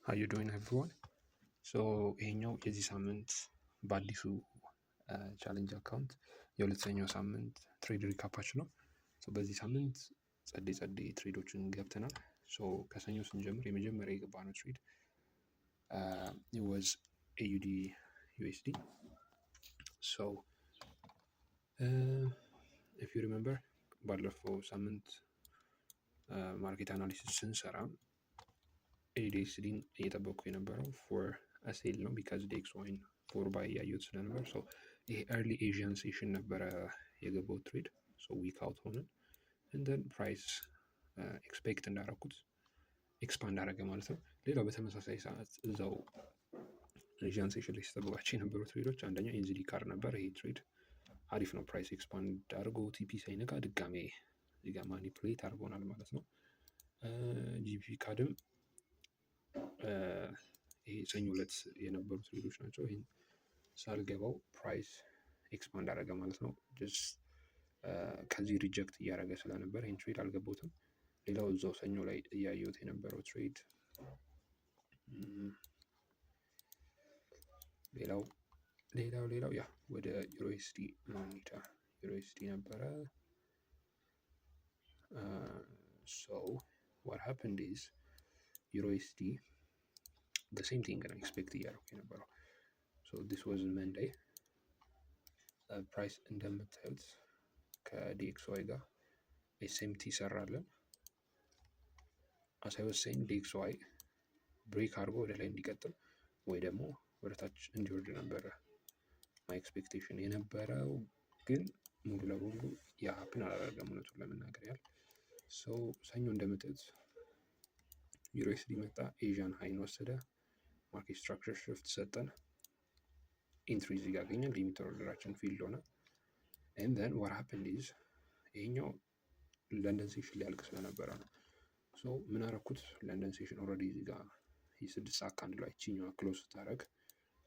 How you doing everyone? So ይሄኛው የዚህ ሳምንት በአዲሱ ቻሌንጅ አካውንት የሁለተኛው ሳምንት ትሬድ ሪካፓችን ነው። በዚህ ሳምንት ጸዴ ትሬዶችን ገብተናል። ከሰኞ ስንጀምር የመጀመሪያ የገባነው ትሬድ was AUD USD. So if you remember ባለፈው ሳምንት ማርኬት አናሊሲስ ስንሰራ ኤዲኤክስዲን እየጠበቅኩ የነበረው ፎር አሴል ነው ቢካዝ ዲኤክስዋይን ፎር ባይ ያዩት ስለነበር ይሄ ኤርሊ ኤዥያን ሴሽን ነበረ የገባው ትሬድ ዊክ አውት ሆነን እንደን ፕራይስ ኤክስፔክት እንዳረኩት ኤክስፓንድ አረገ ማለት ነው። ሌላው በተመሳሳይ ሰዓት እዛው ኤዥያን ሴሽን ላይ ሲጠብቃቸው የነበሩ ትሬዶች አንደኛው ኤንዚዲ ካር ነበር። ይሄ ትሬድ አሪፍ ነው፣ ፕራይስ ኤክስፓንድ አድርጎ ቲፒ ሳይነካ ድጋሜ እዚጋ ማኒፕሌት አድርጎናል ማለት ነው። ጂፒ ካድም ይሄ ሰኞ ዕለት የነበሩ ትሬዶች ናቸው። ይህን ሳልገባው ፕራይስ ኤክስፓንድ አደረገ ማለት ነው። ከዚህ ሪጀክት እያደረገ ስለነበር ይህን ትሬድ አልገባሁትም። ሌላው እዛው ሰኞ ላይ እያየሁት የነበረው ትሬድ ሌላው ያ ወደ ዩሮኤስዲ ሞኒታ ዩሮኤስዲ ነበረ። So what happened is ዩሮኤስዲ the same thing ነው ኤክስፔክት እያደረኩ የነበረው። this was Monday ፕራይስ እንደምታዩት ከዲኤክስዋይ ጋር ኤስኤምቲ ይሰራለን። as I was saying ዲኤክስዋይ ብሬክ አድርጎ ወደ ላይ እንዲቀጥል ወይ ደግሞ ወደ ታች እንዲወርድ ነበረ ማይ ኤክስፔክቴሽን የነበረው፣ ግን ሙሉ ለሙሉ ያ ሀፕን አላደረገም እውነቱን ለመናገር ያህል። ሰኞ እንደምታዩት ዩሮኤስዲ መጣ፣ ኤዥያን ሃይን ወሰደ፣ ማርኬት ስትራክቸር ሽፍት ሰጠን፣ ኢንትሪ እዚህ ጋር አገኘን፣ ሊሚት ኦርደራችን ፊልድ ሆነ። and then what happened is ይሄኛው ለንደን ሴሽን ሊያልቅ ስለነበረ ነው። ምን አረኩት? ለንደን ሴሽን ኦልሬዲ እዚህ ጋር የስድስት ሰዓት ካንድል ላይ ይችኛዋ ክሎዝ ስታደርግ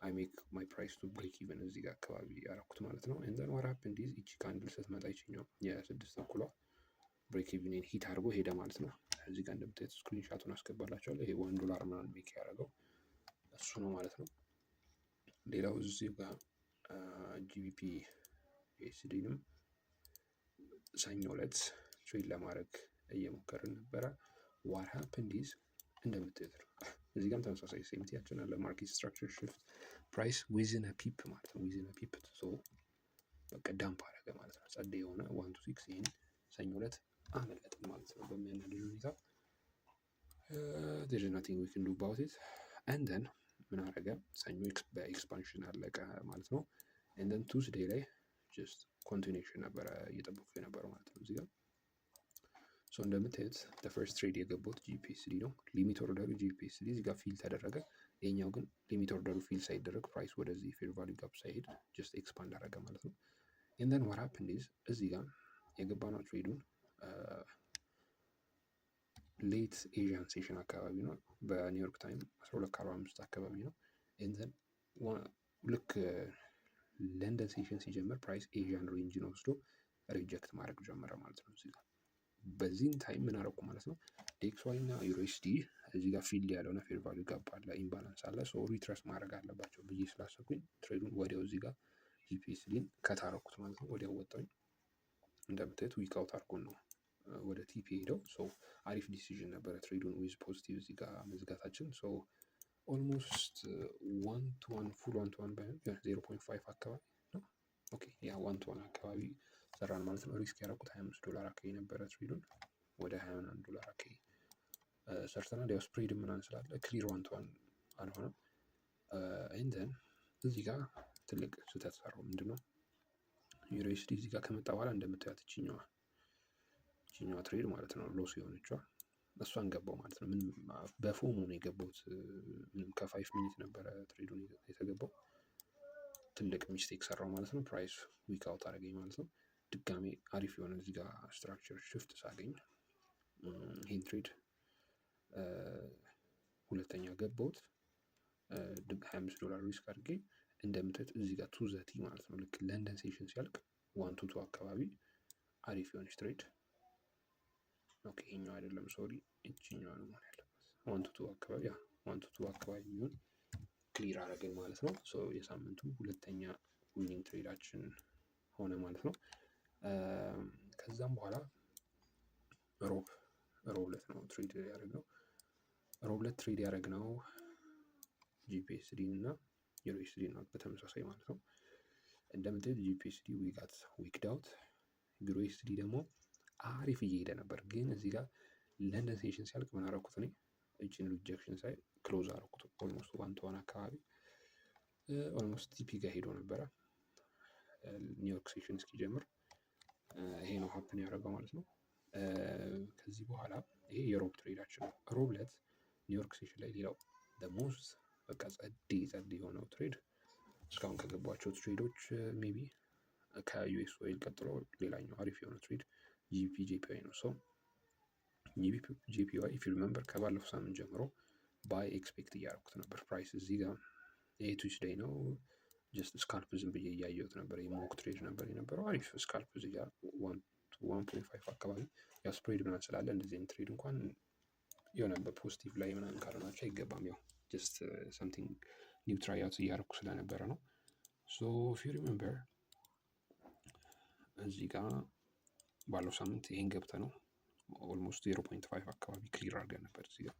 አይ ሜክ ማይ ፕራይስ ቱ ብሬክ ኢቨን እዚህ ጋር አካባቢ ያረኩት ማለት ነው። and then what happened is ይቺ ካንድል ስትመጣ ይችኛው የስድስት ተኩሏ ብሬክ ኢቨንን ሂት አድርጎ ሄደ ማለት ነው። እዚህ ጋር እንደምታዩት ስክሪንሻቱን አስገባላችኋለሁ። ይሄ $1 ምናምን ሜክ ያደረገው እሱ ነው ማለት ነው። ሌላው እዚህ ጋር ጂቢፒ ዩኤስዲንም ሰኞ ዕለት ትሬድ ለማድረግ እየሞከርን ነበረ። what happened is እንደምታዩት ነው። እዚህ ጋርም ተመሳሳይ ሴምቲያችን አለ። ማርኬት ስትራክቸር ሽፍት ፕራይስ ዊዝን ፒፕ ማለት ነው። ዊዝን ፒፕ በቃ ዳምፕ አደረገ ማለት ነው። ጸዴ የሆነ 126 ይህን ሰኞ ዕለት አመለጥን ማለት ነው በሚያናድድ ሁኔታ። there is nothing we can do about it. and then ምን አደረገ? ሰኞ በኤክስፓንሽን አለቀ ማለት ነው። and then ቱስዴይ ላይ ጀስት ኮንቲኒዩሽን ነበረ እየጠበቁ የነበረው ማለት ነው። እዚህ ጋር እንደምታዩት ፈርስት ትሬድ የገባሁት ጂፒኤስዲ ነው። ሊሚት ኦርደሩ ጂፒኤስዲ እዚህ ጋር ፊል ተደረገ። ይሄኛው ግን ሊሚት ኦርደሩ ፊል ሳይደረግ ፕራይስ ወደዚህ ፌር ቫልዩ ጋፕ ሳይሄድ ጀስት ኤክስፓንድ አደረገ ማለት ነው። and then what happened is እዚህ ጋር የገባነው ትሬዱን ሌት ኤዥያን ሴሽን አካባቢ ነው። በኒውዮርክ ታይም 12:45 አካባቢ ነው። and then ልክ ለንደን ሴሽን ሲጀምር ፕራይስ ኤዥያን ሬንጅን ወስዶ ሪጀክት ማድረግ ጀመረ ማለት ነው። እዚህ ጋር በዚህን ታይም ምን አደረኩ ማለት ነው? ዲኤክስዋይ እና ዩሮኤስዲ እዚህ ጋር ፊልድ ያለውና ፌር ቫልዩ ጋፕ አለ፣ ኢምባላንስ አለ። ሪትረስ ማድረግ አለባቸው ብዬ ስላሰብኩኝ ትሬዱን ወዲያው እዚህ ጋር ጂፒኤስዲን ከታረኩት ማለት ነው። ወዲያው ወጣኝ። እንደምታዩት ዊክ አውት አድርጎን ነው ወደ ቲፒ ሄደው። አሪፍ ዲሲዥን ነበረ ትሬዱን ዊዝ ፖዚቲቭ እዚህ ጋር መዝጋታችን። ኦልሞስት 1-1 ፉል 1-1 ባይሆን 0.5 አካባቢ ነው። ኦኬ ያ 1-1 አካባቢ ሰራን ማለት ነው። ሪስክ ያደረኩት $25 አካባቢ ነበረ። ትሬዱን ወደ $21 አካባቢ ሰርተናል። ያው ስፕሬድ ምናምን ስላለ ክሊር 1-1 አልሆነም። and then እዚህ ጋር ትልቅ ስህተት ሰራው። ምንድነው? ዩሮኤስዲ እዚህ ጋር ከመጣ በኋላ እንደምታዩት ይችኛዋ ትሬድ ማለት ነው ሎስ የሆነችዋ እሷን ገባው ማለት ነው። ምንም በፎሙ ነው የገባሁት። ምንም ከ5 ሚኒት ነበረ ትሬዱን የተገባው። ትልቅ ሚስቴክ ሰራው ማለት ነው። ፕራይስ ዊክ አውት አደረገኝ ማለት ነው። ድጋሜ አሪፍ የሆነ እዚህ ጋር ስትራክቸር ሽፍት ሳገኝ ይህን ትሬድ ሁለተኛ ገባሁት። $25 ሪስክ አድርጌ እንደምታዩት እዚህ ጋር ቱዘቲ ማለት ነው። ልክ ለንደን ሴሽን ሲያልቅ 1-2 አካባቢ አሪፍ የሆነች ትሬድ። ኦኬ ይሄኛው አይደለም ሶሪ፣ ይችኛው ነው ማለት ያለበት 1-2 አካባቢ 1 to 2 አካባቢ የሚሆን ክሊር አረግን ማለት ነው። ሶ የሳምንቱ ሁለተኛ ዊኒንግ ትሬዳችን ሆነ ማለት ነው። ከዛም በኋላ ሮብ ዕለት ነው ትሬድ ያደረግነው። ሮብ ዕለት ትሬድ ያደረግነው ጂፒኤስዲ እና ዩኤስዲ ነው በተመሳሳይ ማለት ነው። እንደምታዩት ጂፒኤስዲ ዊጋት ዊክድ አውት፣ ዩኤስዲ ደግሞ አሪፍ እየሄደ ነበር። ግን እዚህ ጋር ለንደን ሴሽን ሲያልቅ ምን አደረኩት እኔ እችን ሪጀክሽን ሳይ ክሎዝ አደረኩት። ኦልሞስት 1 አካባቢ ኦልሞስት ቲፒ ጋር ሄዶ ነበረ ኒውዮርክ ሴሽን እስኪጀምር። ይሄ ነው ሀፕን ያደረገው ማለት ነው። ከዚህ በኋላ ይሄ የሮብ ትሬዳችን ነው። ሮብ ዕለት ኒውዮርክ ሴሽን ላይ ሌላው ሞስት በቃ ጸዴ የሆነው ትሬድ እስካሁን ከገባቸው ትሬዶች ሜቢ ከዩኤስ ኦይል ቀጥሎ ሌላኛው አሪፍ የሆነ ትሬድ ጂፒዋይ ነው። ሰው ጂፒዋይ ኢፍ ዩ ሪመምበር ከባለፈው ሳምንት ጀምሮ ባይ ኤክስፔክት እያደረኩት ነበር። ፕራይስ እዚህ ጋር ቱስዴይ ነው። ጀስት ስካልፕ ዝም ብዬ እያየሁት ነበር። የሞክ ትሬድ ነበር የነበረው። አሪፍ ስካልፕ እዚህ ጋር 1.5 አካባቢ ያው ስፕሬድ ምናምን ስላለ እንደዚህ አይነት ትሬድ እንኳን የሆነ በፖዚቲቭ ላይ ምናምን ካልሆናቸው አይገባም። ያው ጀስት ሰምቲንግ ኒው ትራይ አውት እያደረኩ ስለነበረ ነው። ሶ ኢፍ ዩ ሪመምበር እዚህ ጋር ባለው ሳምንት ይሄን ገብተ ነው ኦልሞስት 0.5 አካባቢ ክሊር አድርገን ነበር እዚህ ጋር።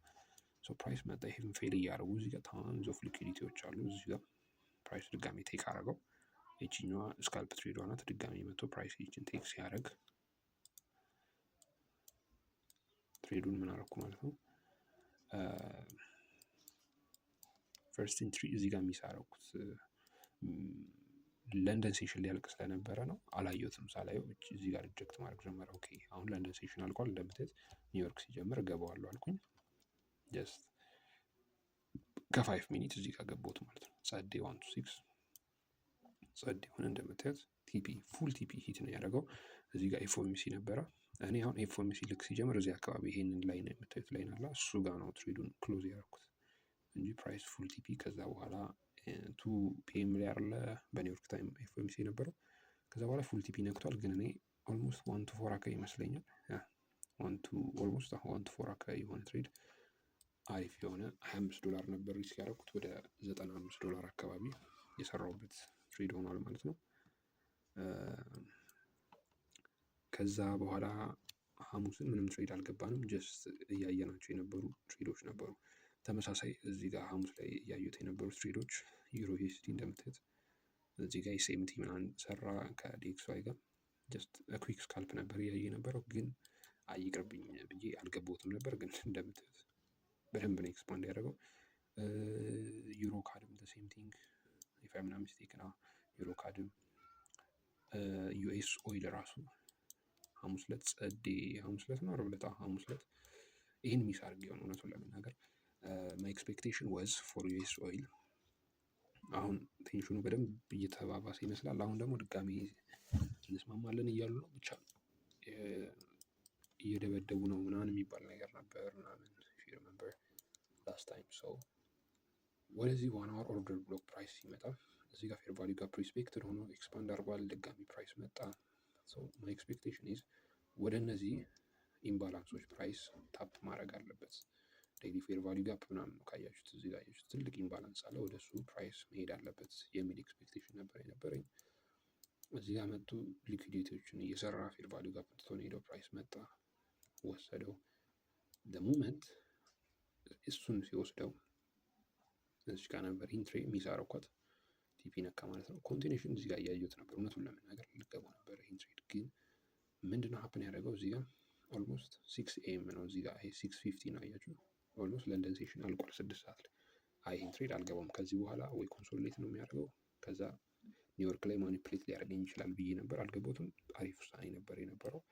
ሶ ፕራይስ መጣ። ይሄን ፌል እያደረጉ እዚህ ጋር ታንዝ ኦፍ ሊኩዊዲቲዎች አሉ። እዚህ ጋር ፕራይስ ድጋሚ ቴክ አደረገው። ይችኛዋ ስካልፕ ትሬዷ ናት። ድጋሚ መጥቶ ፕራይስ ይችን ቴክ ሲያደርግ ትሬዱን ምን አደረኩ ማለት ነው። ፈርስት ኢንትሪ እዚህ ጋር የሚሳረኩት ለንደን ሴሽን ሊያልቅ ስለነበረ ነው። አላየሁትም። ሳላየው እዚህ ጋር ሪጀክት ማድረግ ጀመረ። ኦኬ አሁን ለንደን ሴሽን አልቋል። እንደምትት ኒውዮርክ ሲጀምር እገባዋለሁ አልኩኝ። ጀስት ከ5 ሚኒት እዚህ ጋር ገባሁት ማለት ነው። ጸዴ 1 to 6 ጸዴ ሆነ። እንደምትት ቲፒ ፉል ቲፒ ሂት ነው ያደረገው። እዚህ ጋር ኤፍኦኤምሲ ነበረ። እኔ አሁን ኤፍኦኤምሲ ልክ ሲጀምር እዚህ አካባቢ ይሄንን ላይ ነው የምታዩት ላይን አለ። እሱ ጋር ነው ትሬዱን ክሎዝ ያደረኩት እንጂ ፕራይስ ፉል ቲፒ ከዛ በኋላ 2 ፒኤም ላይ አለ በኒውዮርክ ታይም ኤፍኦኤምሲ የነበረው። ከዛ በኋላ ፉል ቲፒ ነክቷል። ግን እኔ ኦልሞስት 1 to 4 አካባቢ ይመስለኛል ኦልሞስት 1 to 4 አካባቢ የሆነ ትሬድ አሪፍ የሆነ $25 ነበር ሪስክ ያደረኩት። ወደ $95 አካባቢ የሰራሁበት ትሬድ ሆኗል ማለት ነው። ከዛ በኋላ ሐሙስን ምንም ትሬድ አልገባንም። ጀስት እያየናቸው የነበሩ ትሬዶች ነበሩ። ተመሳሳይ እዚህ ጋር ሐሙስ ላይ እያዩት የነበሩ ትሬዶች ዩሮ ዩኤስዲ እንደምታዩት እዚህ ጋር የሴምቲ ምናምን ሰራ ከዲኤክስዋይ ጋር ጀስት ኩዊክ ስካልፕ ነበር እያየ የነበረው። ግን አይቅርብኝ ብዬ አልገባሁትም ነበር። ግን እንደምታዩት በደንብ ነው ኤክስፓንድ ያደረገው። ዩሮ ካድም ሴምቲንግ ኢፍ አም ናት ሚስቴክን ዩሮ ካድም ዩኤስ ኦይል ራሱ ሐሙስ ዕለት ጸዴ ሐሙስ ዕለት ነው ዓርብ ዕለት ሐሙስ ዕለት ይህን ሚስ አድርጌው ነው እውነቱን ለመናገር። ማይ ኤክስፔክቴሽን ዋዝ ፎር ዩኤስ ኦይል። አሁን ቴንሽኑ በደንብ እየተባባሰ ይመስላል። አሁን ደግሞ ድጋሚ እንስማማለን እያሉ ነው። ብቻ እየደበደቡ ነው ምናምን የሚባል ነገር ነበር ምናምን ሪመምበር ላስት ታይም። ሰው ወደዚህ 1 hour ኦርደር ብሎክ ፕራይስ ሲመጣ እዚህ ጋር ፌር ቫሊዩ ጋር ፕሪስፔክትድ ሆኖ ኤክስፓንድ አድርጓል። ድጋሚ ፕራይስ መጣ። ሶ ማይ ኤክስፔክቴሽን ኢዝ ወደ እነዚህ ኢምባላንሶች ፕራይስ ታፕ ማድረግ አለበት። ዴይሊ ፌር ቫሊዩ ጋፕ ምናምን ነው ካያችሁት እዚህ ጋር ያያችሁት ትልቅ ኢምባላንስ አለ። ወደ እሱ ፕራይስ መሄድ አለበት የሚል ኤክስፔክቴሽን ነበር የነበረኝ። እዚህ ጋር መጡ ሊኩዊዲቲዎችን እየሰራ ፌር ቫሊዩ ጋፕ ትቶ ሄደው ፕራይስ መጣ ወሰደው። ለሞመንት እሱን ሲወስደው እዚህ ጋር ነበር ኢንትሪ የሚሳረኳት ቲፒ ነካ ማለት ነው። ኮንቲኔሽን እዚህ ጋር እያየሁት ነበር እውነቱን ለመናገር ልገባው ነበር ይሄን ትሬድ። ግን ምንድነው ሀፕን ያደረገው እዚህ ጋር ኦልሞስት 6 AM ነው። እዚህ ጋር 6:50 ነው አያችሁ። ኦልሞስት ለንደን ሴሽን አልቋል 6 ሰዓት ላይ። ይሄን ትሬድ አልገባም ከዚህ በኋላ ወይ ኮንሶሌት ነው የሚያደርገው ከዛ ኒውዮርክ ላይ ማኒፕሌት ሊያደርገኝ ይችላል ብዬ ነበር። አልገባሁትም። አሪፍ ውሳኔ ነበር የነበረው።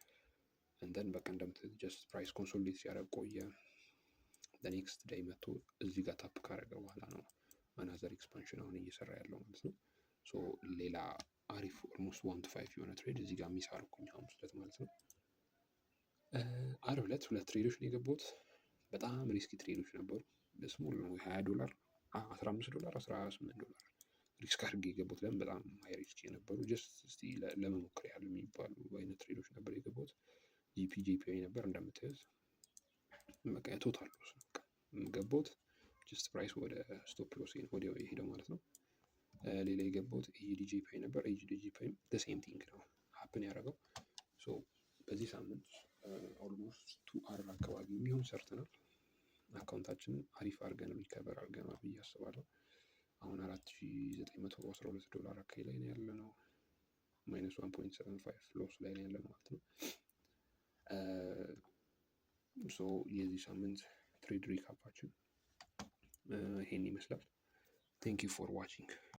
እንደን በቃ እንደምትት ጀስት ፕራይስ ኮንሶሌት ሲያደርግ ቆየ። ኔክስት ዴይ መጥቶ እዚህ ጋር ታፕ ካደረገ በኋላ ነው አናዘር ኤክስፓንሽን አሁን እየሰራ ያለው ማለት ነው። ሶ ሌላ አሪፍ ኦልሞስት 1 to 5 የሆነ ትሬድ እዚህ ጋር ሚስ አደረኩኝ ሐሙስ ዕለት ማለት ነው። ዓርብ ዕለት 2 ትሬዶች ነው የገባሁት። በጣም ሪስኪ ትሬዶች ነበሩ። ስሞል ነው $20 $15 $18 ሪስክ አድርጌ የገባሁት። ለምን በጣም ሃይ ሪስክ የነበሩ ጀስት እስቲ ለመሞከር ያህል የሚባሉ አይነት ትሬዶች ነበር የገባሁት። ጂፒዋይ ነበር እንደምታዩት። በቃ ቶታል ሎስ በቃ ገባሁት። ጀስት ፕራይስ ወደ ስቶፕ ሎስ ወዲያው የሄደው ማለት ነው። ሌላ የገባሁት ኤጂዲጂ ፓይ ነበር። ኤጂዲጂ ፓይም ሴም ቲንግ ነው ሀፕን ያደረገው። በዚህ ሳምንት ኦልሞስት 2 አር አካባቢ የሚሆን ሰርተናል። አካውንታችንን አሪፍ አድርገን ሪከቨር አድርገናል ብዬ አስባለሁ። አሁን $4912 አካባቢ ላይ ነው ያለ ነው። ማይነስ 1.75 ሎስ ላይ ነው ያለ ማለት ነው። የዚህ ሳምንት ትሬድ ሪካፓችን ይሄን ይመስላል። ቴንክ ዩ ፎር ዋቺንግ።